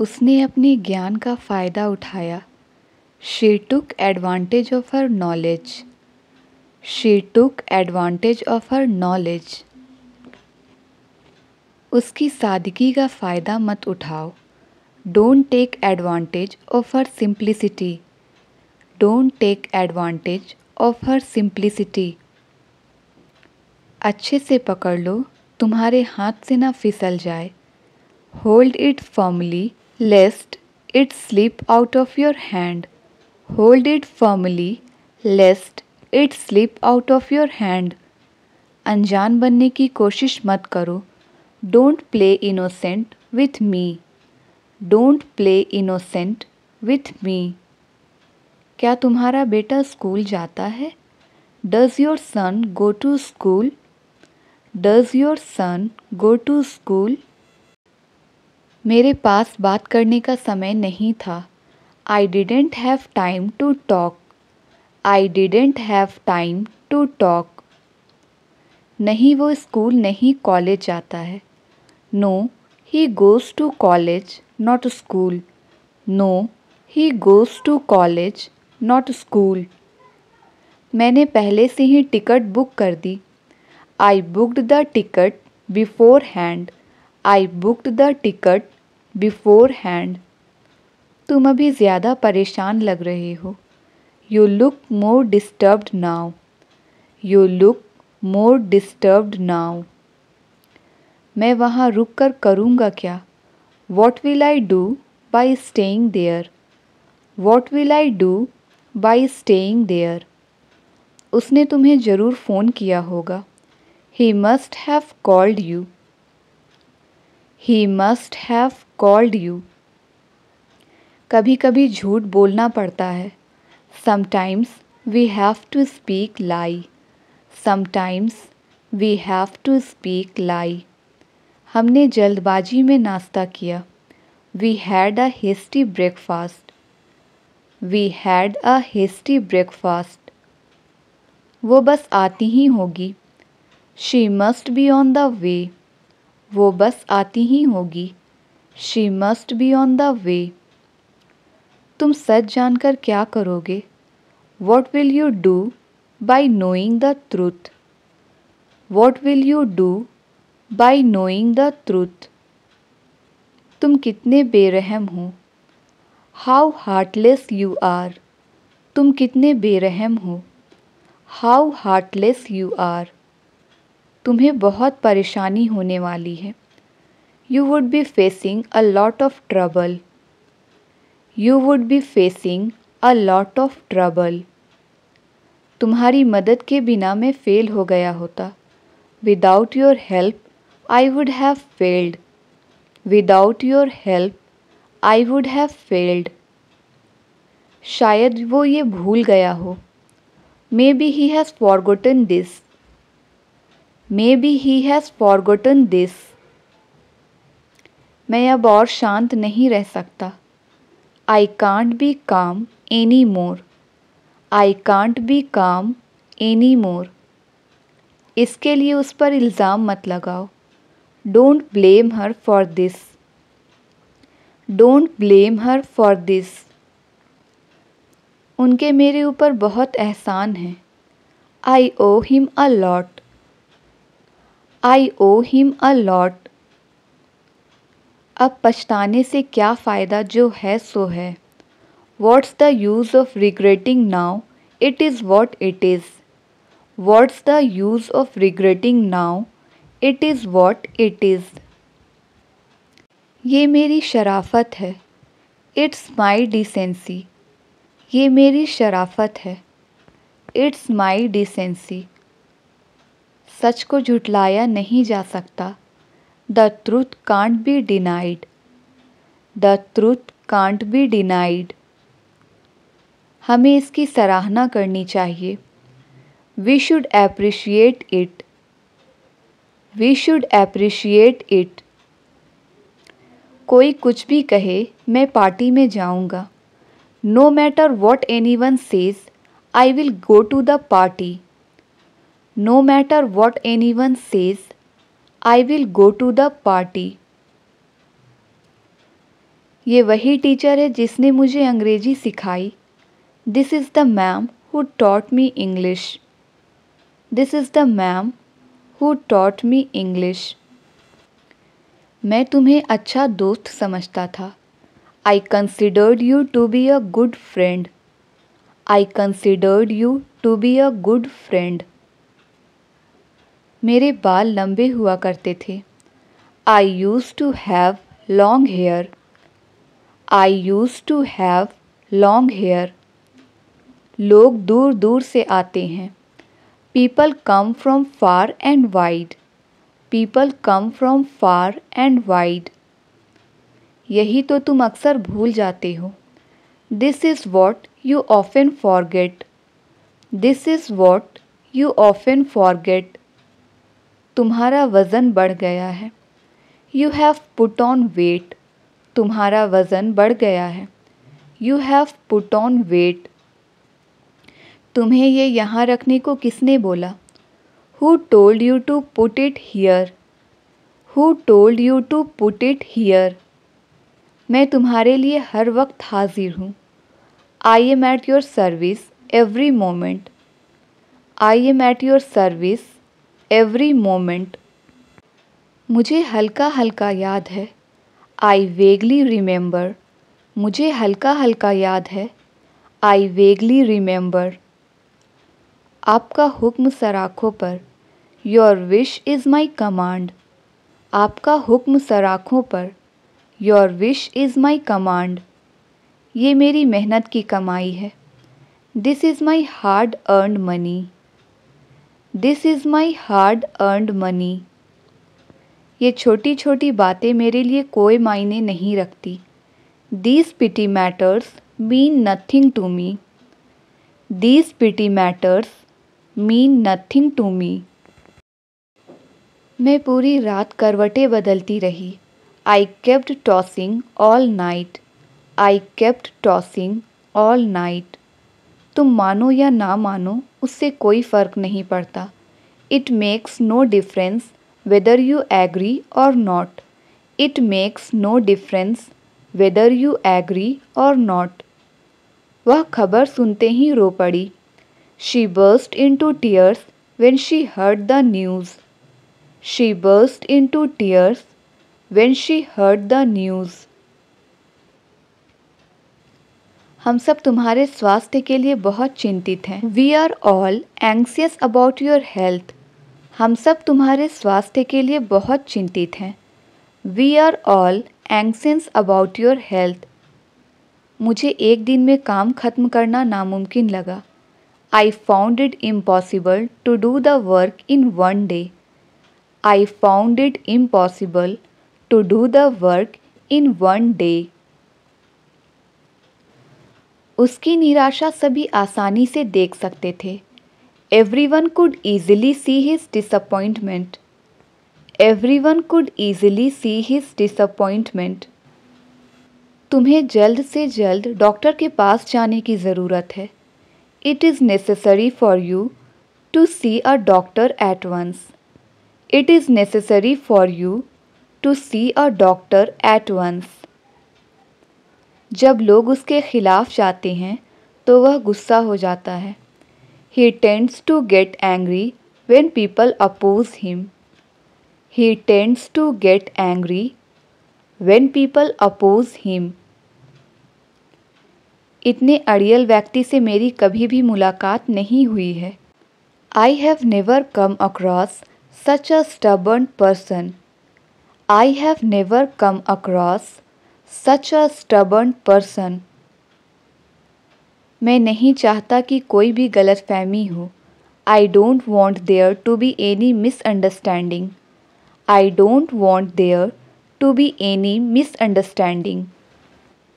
उसने अपने ज्ञान का फ़ायदा उठाया। She took advantage of her knowledge. She took advantage of her knowledge. उसकी सादगी का फ़ायदा मत उठाओ। Don't take advantage of her simplicity. Don't take advantage of her simplicity. अच्छे से पकड़ लो, तुम्हारे हाथ से ना फिसल जाए। Hold it firmly lest it slip out of your hand. Hold it firmly lest it slip out of your hand. अनजान बनने की कोशिश मत करो। Don't play innocent with me. Don't play innocent with me. क्या तुम्हारा बेटा स्कूल जाता है? Does your son go to school? Does your son go to school? मेरे पास बात करने का समय नहीं था। I didn't have time to talk. I didn't have time to talk. नहीं, वो स्कूल नहीं कॉलेज जाता है। No, he goes to college, not school. No, he goes to college, not school. मैंने पहले से ही टिकट बुक कर दी। I booked the ticket beforehand. I booked the ticket beforehand. तुम अभी ज़्यादा परेशान लग रहे हो। You look more disturbed now. You look more disturbed now. मैं वहाँ रुक कर करूँगा क्या? What will I do by staying there? What will I do by staying there? उसने तुम्हें ज़रूर फ़ोन किया होगा। He must have called you. He must have called you. कभी कभी झूठ बोलना पड़ता है। Sometimes we have to speak lie. Sometimes we have to speak lie. हमने जल्दबाजी में नाश्ता किया। We had a hasty breakfast. We had a hasty breakfast. वो बस आती ही होगी। She must be on the way. वो बस आती ही होगी। She must be on the way. तुम सच जानकर क्या करोगे? What will you do by knowing the truth? What will you do by knowing the truth? तुम कितने बेरहम हो। How heartless you are. तुम कितने बेरहम हो। How heartless you are. तुम्हें बहुत परेशानी होने वाली है। You would be facing a lot of trouble. You would be facing a lot of trouble. तुम्हारी मदद के बिना मैं फेल हो गया होता। Without your help, I would have failed. Without your help, I would have failed. शायद वो ये भूल गया हो। Maybe he has forgotten this. Maybe he has forgotten this. मैं अब और शांत नहीं रह सकता। I can't be calm anymore. I can't be calm anymore. इसके लिए उस पर इल्ज़ाम मत लगाओ। Don't blame her for this. Don't blame her for this. उनके मेरे ऊपर बहुत एहसान है। I owe him a lot. I owe him a lot. अब पछताने से क्या फ़ायदा, जो है सो है। What's the use of regretting now? It is what it is. What's the use of regretting now? It is what it is. ये मेरी शराफ़त है। It's my decency. ये मेरी शराफ़त है। It's my decency. सच को झुठलाया नहीं जा सकता। The truth can't be denied. The truth can't be denied. हमें इसकी सराहना करनी चाहिए। We should appreciate it. We should appreciate it. कोई कुछ भी कहे, मैं पार्टी में जाऊंगा। No matter what anyone says, I will go to the party. No matter what anyone says, I will go to the party. ये वही teacher है जिसने मुझे अंग्रेजी सिखाई। This is the ma'am who taught me English. This is the ma'am who taught me English. मैं तुम्हें अच्छा दोस्त समझता था। I considered you to be a good friend. I considered you to be a good friend. मेरे बाल लंबे हुआ करते थे। I use to have long hair. I use to have long hair. लोग दूर दूर से आते हैं। People come from far and wide. People come from far and wide. यही तो तुम अक्सर भूल जाते हो। This is what you often forget. This is what you often forget. तुम्हारा वज़न बढ़ गया है। You have put on weight. तुम्हारा वज़न बढ़ गया है। You have put on weight. तुम्हें ये यहाँ रखने को किसने बोला? Who told you to put it here? Who told you to put it here? मैं तुम्हारे लिए हर वक्त हाजिर हूँ। I M at your service every moment. I am at your service every moment. मुझे हल्का हल्का याद है। आई वेगली रिमेंबर। मुझे हल्का हल्का याद है। आई वेगली रिमेंबर। आपका हुक्म सर आँखों पर। Your wish is my command. आपका हुक्म सर आँखों पर। Your wish is my command. ये मेरी मेहनत की कमाई है। This is my hard earned money. This is my hard earned money. ये छोटी छोटी बातें मेरे लिए कोई मायने नहीं रखती। These petty matters mean nothing to me. These petty matters mean nothing to me. मैं पूरी रात करवटें बदलती रही। I kept tossing all night. I kept tossing all night. तुम मानो या ना मानो उससे कोई फ़र्क नहीं पड़ता। It makes no difference whether you agree or not. It makes no difference whether you agree or not. वह खबर सुनते ही रो पड़ी। She burst into tears when she heard the news. She burst into tears when she heard the news. हम सब तुम्हारे स्वास्थ्य के लिए बहुत चिंतित हैं। We are all anxious about your health. हम सब तुम्हारे स्वास्थ्य के लिए बहुत चिंतित हैं। We are all anxious about your health. मुझे एक दिन में काम खत्म करना नामुमकिन लगा। I found it impossible to do the work in one day. I found it impossible to do the work in one day. उसकी निराशा सभी आसानी से देख सकते थे। Everyone could easily see his disappointment. Everyone could easily see his disappointment. तुम्हें जल्द से जल्द डॉक्टर के पास जाने की ज़रूरत है। It is necessary for you to see a doctor at once. It is necessary for you to see a doctor at once. जब लोग उसके खिलाफ जाते हैं तो वह गुस्सा हो जाता है। He tends to get angry when people oppose him. He tends to get angry when people oppose him. इतने अड़ियल व्यक्ति से मेरी कभी भी मुलाकात नहीं हुई है। I have never come across such a stubborn person. I have never come across such a stubborn person. मैं नहीं चाहता कि कोई भी गलतफहमी हो। I don't want there to be any misunderstanding. I don't want there to be any misunderstanding.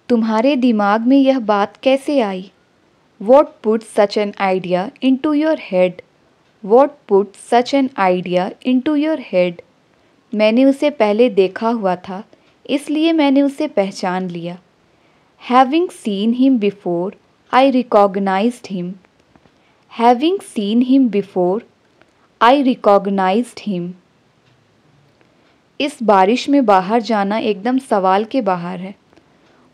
तुम्हारे दिमाग में यह बात कैसे आई? What put such an idea into your head? What put such an idea into your head? मैंने उसे पहले देखा हुआ था, इसलिए मैंने उसे पहचान लिया। Having seen him before, I recognized him. Having seen him before, I recognized him. इस बारिश में बाहर जाना एकदम सवाल के बाहर है।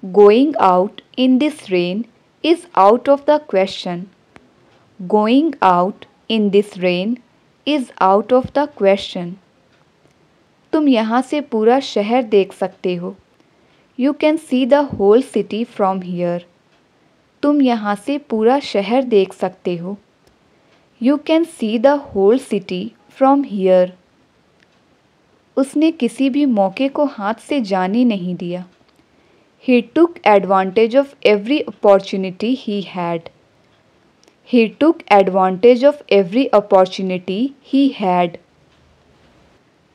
Going out in this rain is out of the question. Going out in this rain is out of the question. तुम यहाँ से पूरा शहर देख सकते हो. You can see the whole city from here. तुम यहाँ से पूरा शहर देख सकते हो. You can see the whole city from here. उसने किसी भी मौके को हाथ से जाने नहीं दिया. He took advantage of every opportunity he had. He took advantage of every opportunity he had.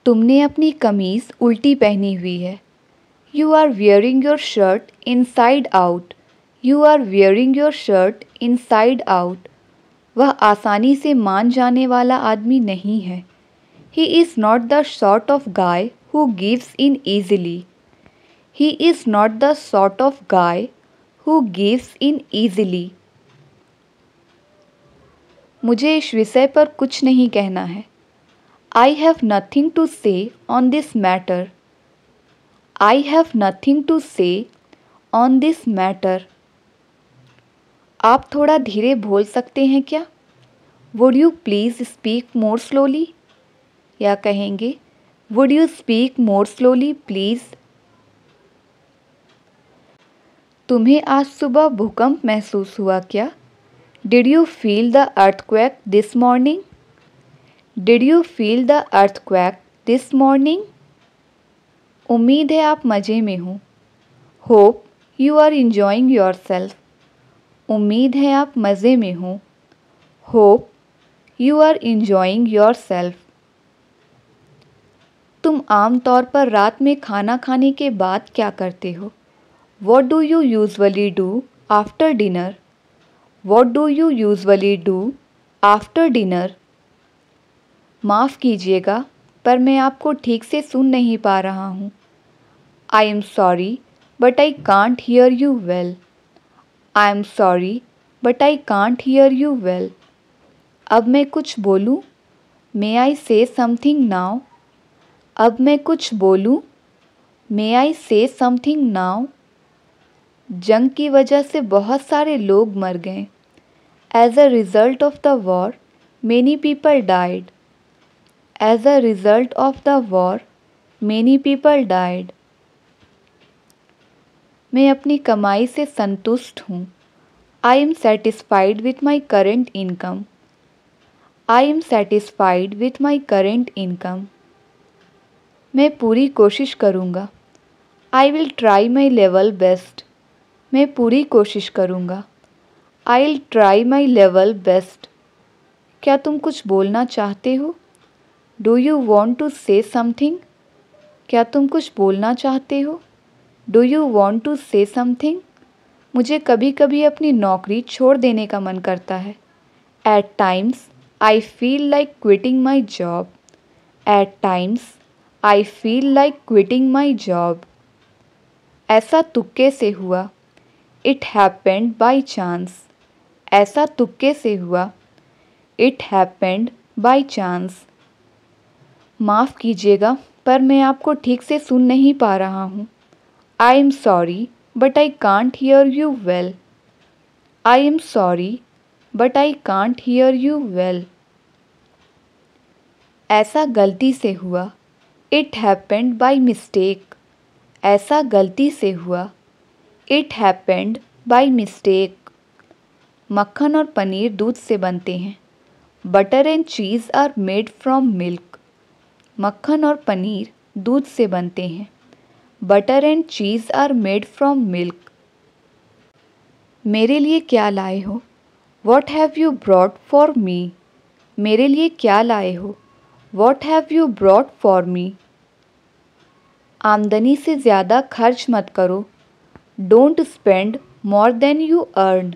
तुमने अपनी कमीज उल्टी पहनी हुई है. You are wearing your shirt inside out. You are wearing your shirt inside out. वह आसानी से मान जाने वाला आदमी नहीं है. He is not the sort of guy who gives in easily. He is not the sort of guy who gives in easily. मुझे इस विषय पर कुछ नहीं कहना है. I have nothing to say on this matter. I have nothing to say on this matter. आप थोड़ा धीरे बोल सकते हैं क्या? Would you please speak more slowly? या कहेंगे Would you speak more slowly please? तुम्हें आज सुबह भूकंप महसूस हुआ क्या? Did you feel the earthquake this morning? Did you feel the earthquake this morning? उम्मीद है आप मज़े में हो. Hope you are enjoying yourself. उम्मीद है आप मज़े में हो. Hope you are enjoying yourself. तुम आम तौर पर रात में खाना खाने के बाद क्या करते हो? What do you usually do after dinner? What do you usually do after dinner? माफ़ कीजिएगा पर मैं आपको ठीक से सुन नहीं पा रहा हूँ. I am sorry but I can't hear you well. I am sorry but I can't hear you well. अब मैं कुछ बोलूँ? May I say something now? अब मैं कुछ बोलूँ? May I say something now? जंग की वजह से बहुत सारे लोग मर गए. As a result of the war, many people died. As a result of the war, many people died. मैं अपनी कमाई से संतुष्ट हूँ. I am satisfied with my current income. I am satisfied with my current income. मैं पूरी कोशिश करूँगा. I will try my level best. मैं पूरी कोशिश करूँगा. I'll try my level best. क्या तुम कुछ बोलना चाहते हो? Do you want to say something? क्या तुम कुछ बोलना चाहते हो? Do you want to say something? मुझे कभी कभी अपनी नौकरी छोड़ देने का मन करता है. At times, I feel like quitting my job. At times, I feel like quitting my job. ऐसा तुक्के से हुआ. It happened by chance. ऐसा तुक्के से हुआ. It happened by chance. माफ़ कीजिएगा पर मैं आपको ठीक से सुन नहीं पा रहा हूँ. I am sorry but I can't hear you well. I am sorry but I can't hear you well. ऐसा गलती से हुआ. It happened by mistake. ऐसा गलती से हुआ. It happened by mistake. मक्खन और पनीर दूध से बनते हैं. Butter and cheese are made from milk. मक्खन और पनीर दूध से बनते हैं. Butter and cheese are made from milk. मेरे लिए क्या लाए हो? What have you brought for me? मेरे लिए क्या लाए हो? What have you brought for me? आमदनी से ज़्यादा खर्च मत करो. Don't spend more than you earn.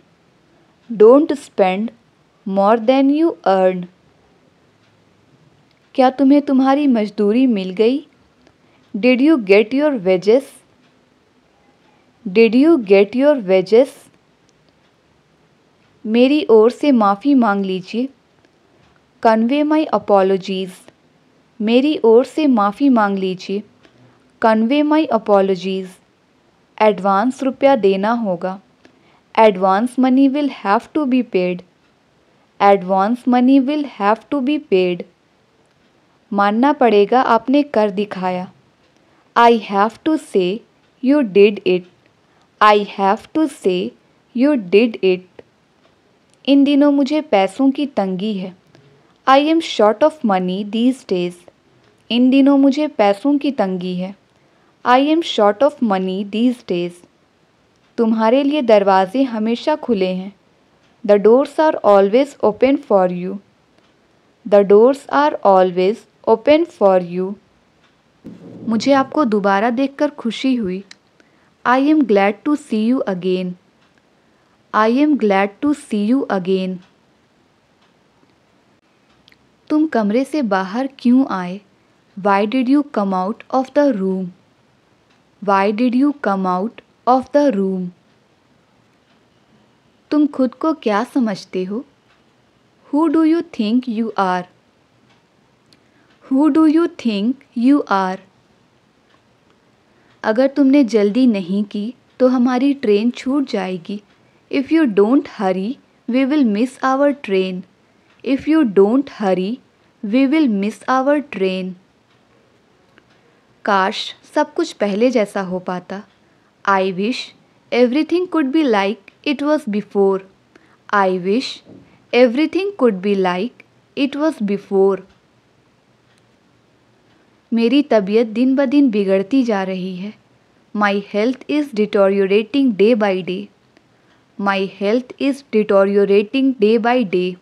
Don't spend more than you earn. क्या तुम्हें तुम्हारी मजदूरी मिल गई? Did you get your wages? Did you get your wages? मेरी ओर से माफ़ी मांग लीजिए. Convey my apologies. मेरी ओर से माफ़ी मांग लीजिए. Convey my apologies. एडवांस रुपया देना होगा। Advance money will have to be paid. Advance money will have to be paid. मानना पड़ेगा आपने कर दिखाया। I have to say you did it. I have to say you did it. इन दिनों मुझे पैसों की तंगी है। I am short of money these days. इन दिनों मुझे पैसों की तंगी है। I am short of money these days. तुम्हारे लिए दरवाजे हमेशा खुले हैं। The doors are always open for you. The doors are always open for you. मुझे आपको दोबारा देखकर खुशी हुई। I am glad to see you again. I am glad to see you again. तुम कमरे से बाहर क्यों आए? Why did you come out of the room? Why did you come out of the room? तुम खुद को क्या समझते हो? Who do you think you are? Who do you think you are? अगर तुमने जल्दी नहीं की तो हमारी ट्रेन छूट जाएगी। If you don't hurry we will miss our train. If you don't hurry we will miss our train. काश सब कुछ पहले जैसा हो पाता। I wish everything could be like it was before. I wish everything could be like it was before. मेरी तबीयत दिन ब दिन बिगड़ती जा रही है। My health is deteriorating day by day. My health is deteriorating day by day.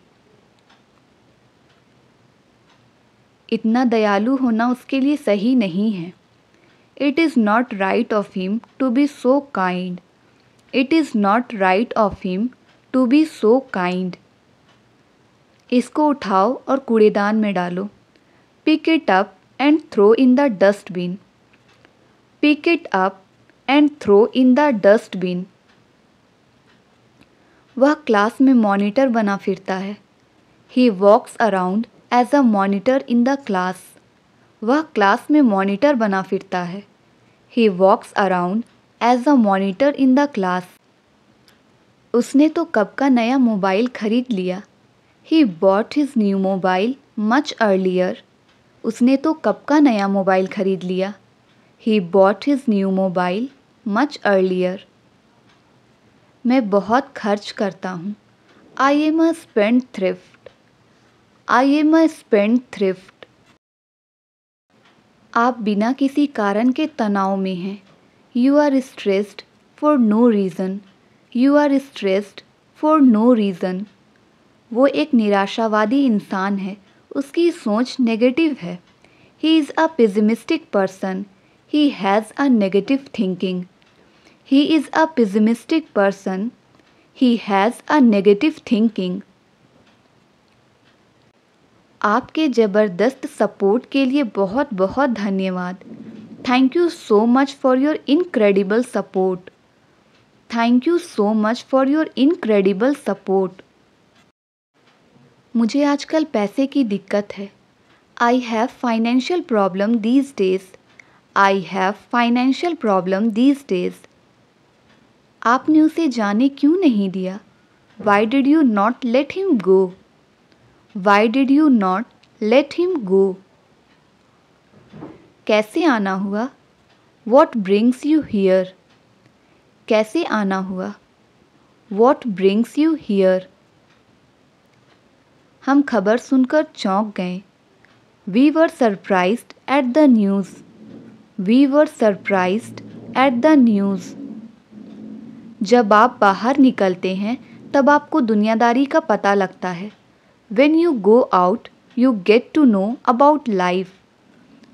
इतना दयालु होना उसके लिए सही नहीं है। It is not right of him to be so kind. It is not right of him to be so kind. इसको उठाओ और कूड़ेदान में डालो। Pick it up and throw in the dustbin. Pick it up and throw in the dustbin. वह class में monitor बना फिरता है। He walks around as a monitor in the class. वह क्लास में मॉनिटर बना फिरता है। He walks around as a monitor in the class. उसने तो कब का नया मोबाइल खरीद लिया। He bought his new mobile much earlier. उसने तो कब का नया मोबाइल खरीद लिया। He bought his new mobile much earlier. मैं बहुत खर्च करता हूँ। I am a spendthrift. I am a spendthrift. आप बिना किसी कारण के तनाव में हैं। You are stressed for no reason. You are stressed for no reason. वो एक निराशावादी इंसान है। उसकी सोच नेगेटिव है। He is a pessimistic person. He has a negative thinking. He is a pessimistic person. He has a negative thinking. आपके ज़बरदस्त सपोर्ट के लिए बहुत बहुत धन्यवाद। Thank you so much for your incredible support. Thank you so much for your incredible support. मुझे आजकल पैसे की दिक्कत है। I have financial problem these days. I have financial problem these days. आपने उसे जाने क्यों नहीं दिया? Why did you not let him go? Why did you not let him go? कैसे आना हुआ? What brings you here? कैसे आना हुआ? What brings you here? हम खबर सुनकर चौंक गए। We were surprised at the news. We were surprised at the news. जब आप बाहर निकलते हैं तब आपको दुनियादारी का पता लगता है। When you go out, you get to know about life.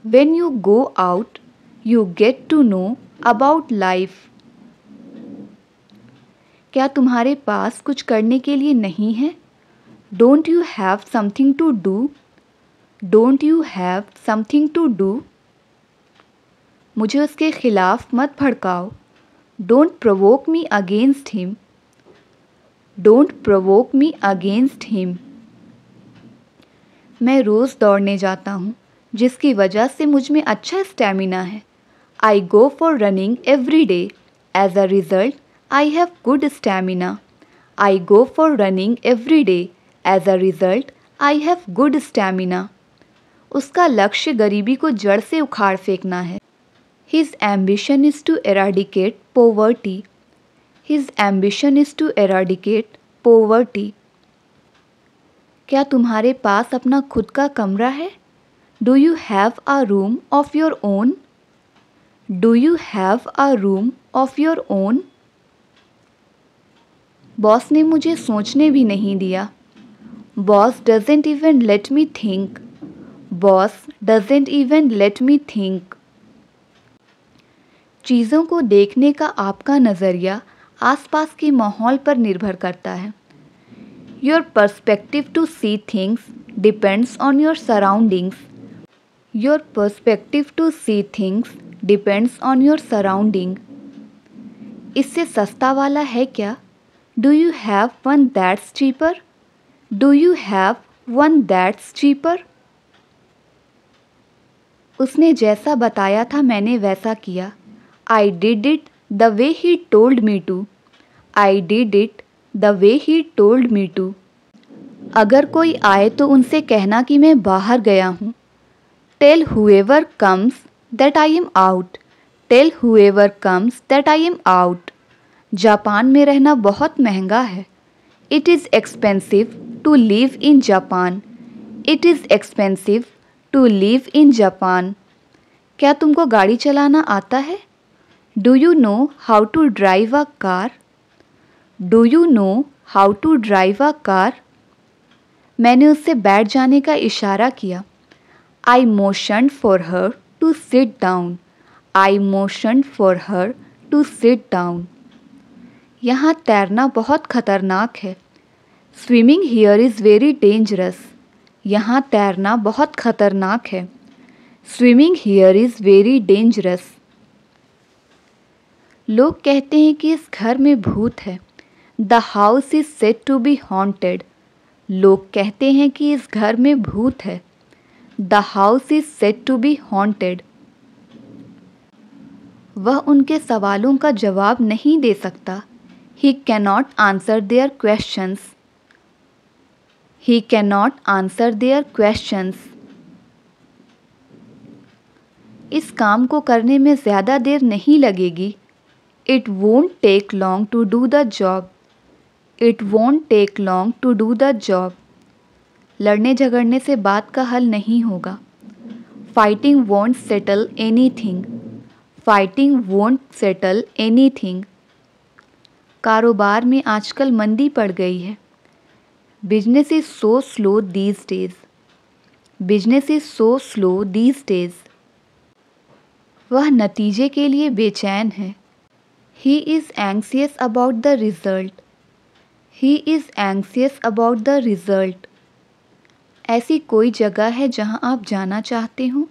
When you go out, you get to know about life. क्या तुम्हारे पास कुछ करने के लिए नहीं है? Don't you have something to do? Don't you have something to do? मुझे उसके खिलाफ मत भड़काओ। Don't provoke me against him. Don't provoke me against him. मैं रोज़ दौड़ने जाता हूँ जिसकी वजह से मुझ में अच्छा स्टैमिना है। I go for running every day. As a result, I have good stamina. I go for running every day. As a result, I have good stamina. उसका लक्ष्य गरीबी को जड़ से उखाड़ फेंकना है. His ambition is to eradicate poverty. His ambition is to eradicate poverty. क्या तुम्हारे पास अपना खुद का कमरा है? Do you have a room of your own? Do you have a room of your own? Boss ने मुझे सोचने भी नहीं दिया. Boss doesn't even let me think. Boss doesn't even let me think. चीज़ों को देखने का आपका नज़रिया आसपास के माहौल पर निर्भर करता है. Your perspective to see things depends on your surroundings. Your perspective to see things depends on your surrounding. इससे सस्ता वाला है क्या? Do you have one that's cheaper? Do you have one that's cheaper? उसने जैसा बताया था मैंने वैसा किया. I did it the way he told me to. I did it the way he told me to. अगर कोई आए तो उनसे कहना कि मैं बाहर गया हूँ. Tell whoever comes that I am out. Tell whoever comes that I am out. Japan में रहना बहुत महंगा है. It is expensive to live in Japan. It is expensive to live in Japan. क्या तुमको गाड़ी चलाना आता है? Do you know how to drive a car? Do you know how to drive a car? मैंने उससे बैठ जाने का इशारा किया. I motioned for her to sit down. I motioned for her to sit down. यहाँ तैरना बहुत खतरनाक है. Swimming here is very dangerous. यहाँ तैरना बहुत खतरनाक है. Swimming here is very dangerous. लोग कहते हैं कि इस घर में भूत है. The house is said to be haunted. लोग कहते हैं कि इस घर में भूत है. The house is said to be haunted. वह उनके सवालों का जवाब नहीं दे सकता. He cannot answer their questions. He cannot answer their questions. इस काम को करने में ज़्यादा देर नहीं लगेगी. It won't take long to do the job. It won't take long to do the job. लड़ने झगड़ने से बात का हल नहीं होगा. Fighting won't settle anything. Fighting won't settle anything. कारोबार में आजकल मंदी पड़ गई है. Business is so slow these days. Business is so slow these days. वह नतीजे के लिए बेचैन है. He is anxious about the result. He is anxious about the result. ऐसी कोई जगह है जहां आप जाना चाहते हो?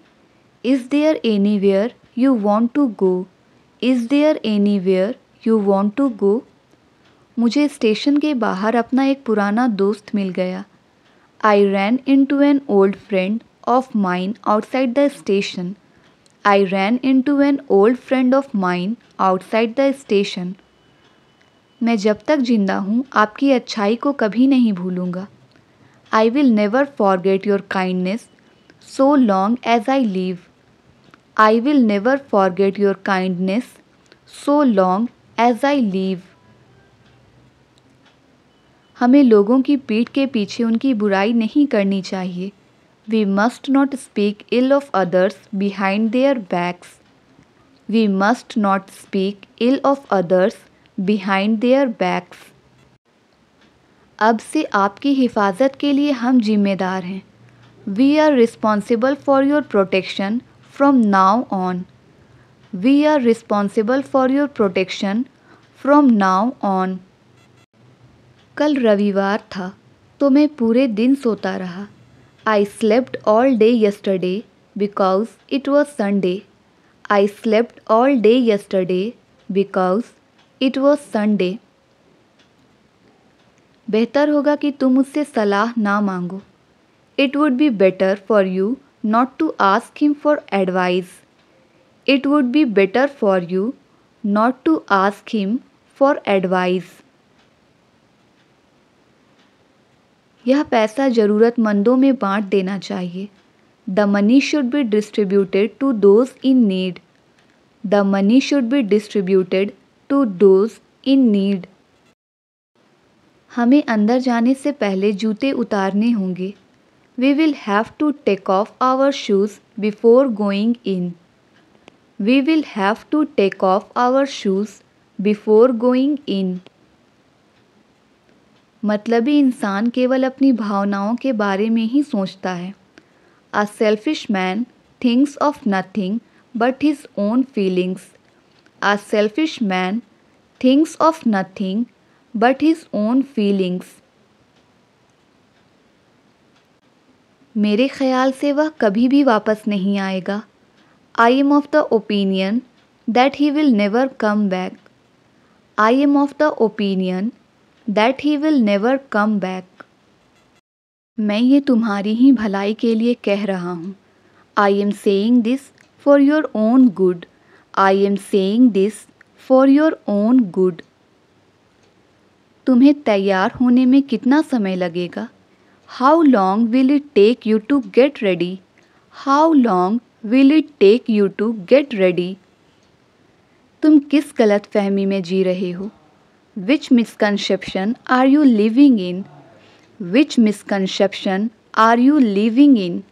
Is there anywhere you want to go? Is there anywhere you want to go? मुझे स्टेशन के बाहर अपना एक पुराना दोस्त मिल गया. I ran into an old friend of mine outside the station. I ran into an old friend of mine outside the station. मैं जब तक जिंदा हूँ आपकी अच्छाई को कभी नहीं भूलूंगा. I will never forget your kindness so long as I live. I will never forget your kindness so long as I live. हमें लोगों की पीठ के पीछे उनकी बुराई नहीं करनी चाहिए. We must not speak ill of others behind their backs. We must not speak ill of others behind their backs. अब से आपकी हिफाजत के लिए हम जिम्मेदार हैं. We are responsible for your protection from now on. We are responsible for your protection from now on. कल रविवार था तो मैं पूरे दिन सोता रहा. I slept all day yesterday because it was Sunday. I slept all day yesterday because it was Sunday. बेहतर होगा कि तुम मुझसे सलाह ना मांगो. It would be better for you not to ask him for advice. It would be better for you not to ask him for advice. यह पैसा ज़रूरतमंदों में बांट देना चाहिए. The money should be distributed to those in need. The money should be distributed to those in need. हमें अंदर जाने से पहले जूते उतारने होंगे. We will have to take off our shoes before going in. We will have to take off our shoes before going in. मतलबी इंसान केवल अपनी भावनाओं के बारे में ही सोचता है. A selfish man thinks of nothing but his own feelings. A selfish man thinks of nothing but his own feelings. मेरे ख्याल से वह कभी भी वापस नहीं आएगा. I am of the opinion that he will never come back. I am of the opinion that he will never come back. मैं ये तुम्हारी ही भलाई के लिए कह रहा हूँ. I am saying this for your own good. I am saying this for your own good. तुम्हें तैयार होने में कितना समय लगेगा? How long will it take you to get ready? How long will it take you to get ready? तुम किस गलतफहमी में जी रहे हो? Which misconception are you living in? Which misconception are you living in?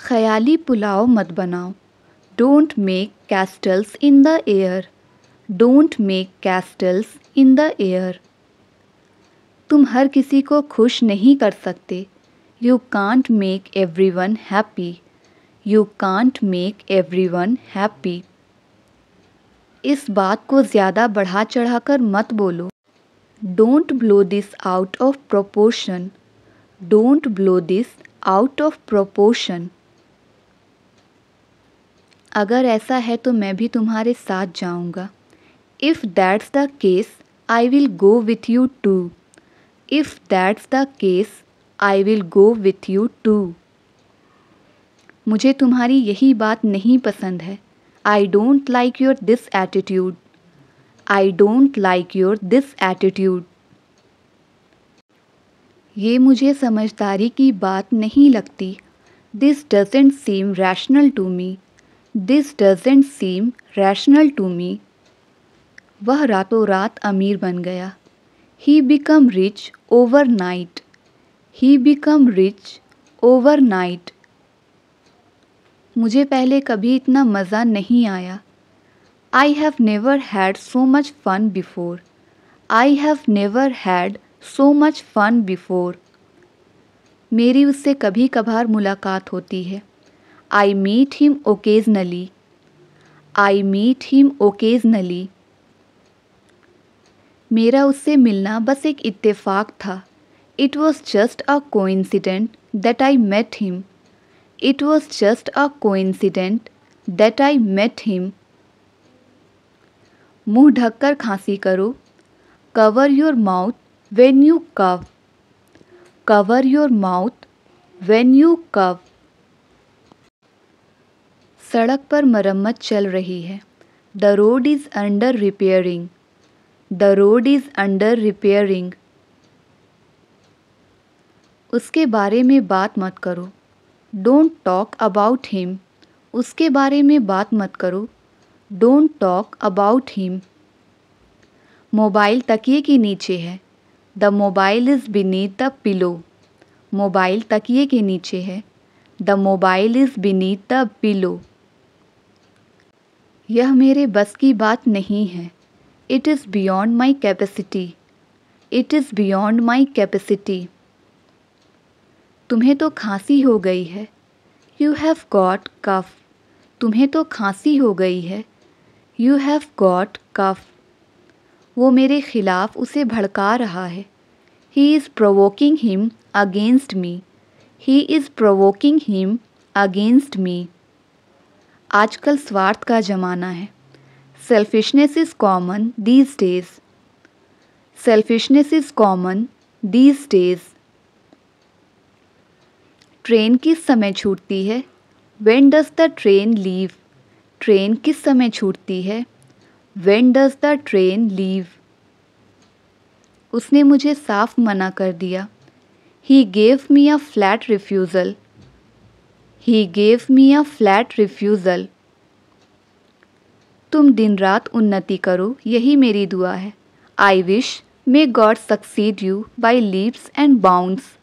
ख्याली पुलाव मत बनाओ. Don't make castles in the air. Don't make castles in the air. तुम हर किसी को खुश नहीं कर सकते. You can't make everyone happy. You can't make everyone happy. इस बात को ज़्यादा बढ़ा चढ़ाकर मत बोलो. Don't blow this out of proportion. Don't blow this out of proportion. अगर ऐसा है तो मैं भी तुम्हारे साथ जाऊंगा. If that's the case, I will go with you too. If that's the case, I will go with you too. मुझे तुम्हारी यही बात नहीं पसंद है. I don't like your this attitude. I don't like your this attitude. ये मुझे समझदारी की बात नहीं लगती. This doesn't seem rational to me. This doesn't seem rational to me. वह रातों रात अमीर बन गया. He become rich overnight. He become rich overnight. मुझे पहले कभी इतना मज़ा नहीं आया. I have never had so much fun before. I have never had so much fun before. मेरी उससे कभी कभार मुलाकात होती है. I meet him occasionally. I meet him occasionally. मेरा उससे मिलना बस एक इत्तेफाक था. It was just a coincidence that I met him. It was just a coincidence that I met him. मुंह ढककर खांसी करो. Cover your mouth when you cough. Cover your mouth when you cough. सड़क पर मरम्मत चल रही है. The road is under repairing. The road is under repairing. उसके बारे में बात मत करो. Don't talk about him. उसके बारे में बात मत करो. Don't talk about him. Mobile तकिए के नीचे है. The mobile is beneath the pillow. Mobile तकिए के नीचे है. The mobile is beneath the pillow. यह मेरे बस की बात नहीं है. It is beyond my capacity. It is beyond my capacity. तुम्हें तो खांसी हो गई है. You have got cough. तुम्हें तो खांसी हो गई है. You have got cough. वो मेरे खिलाफ उसे भड़का रहा है. He is provoking him against me. He is provoking him against me. आजकल स्वार्थ का ज़माना है. Selfishness is common these days. Selfishness is common these days. Train किस समय छूटती है? When does the train leave? Train किस समय छूटती है? When does the train leave? उसने मुझे साफ मना कर दिया। He gave me a flat refusal. He gave me a flat refusal. तुम दिन रात उन्नति करो, यही मेरी दुआ है। I wish may God succeed you by leaps and bounds.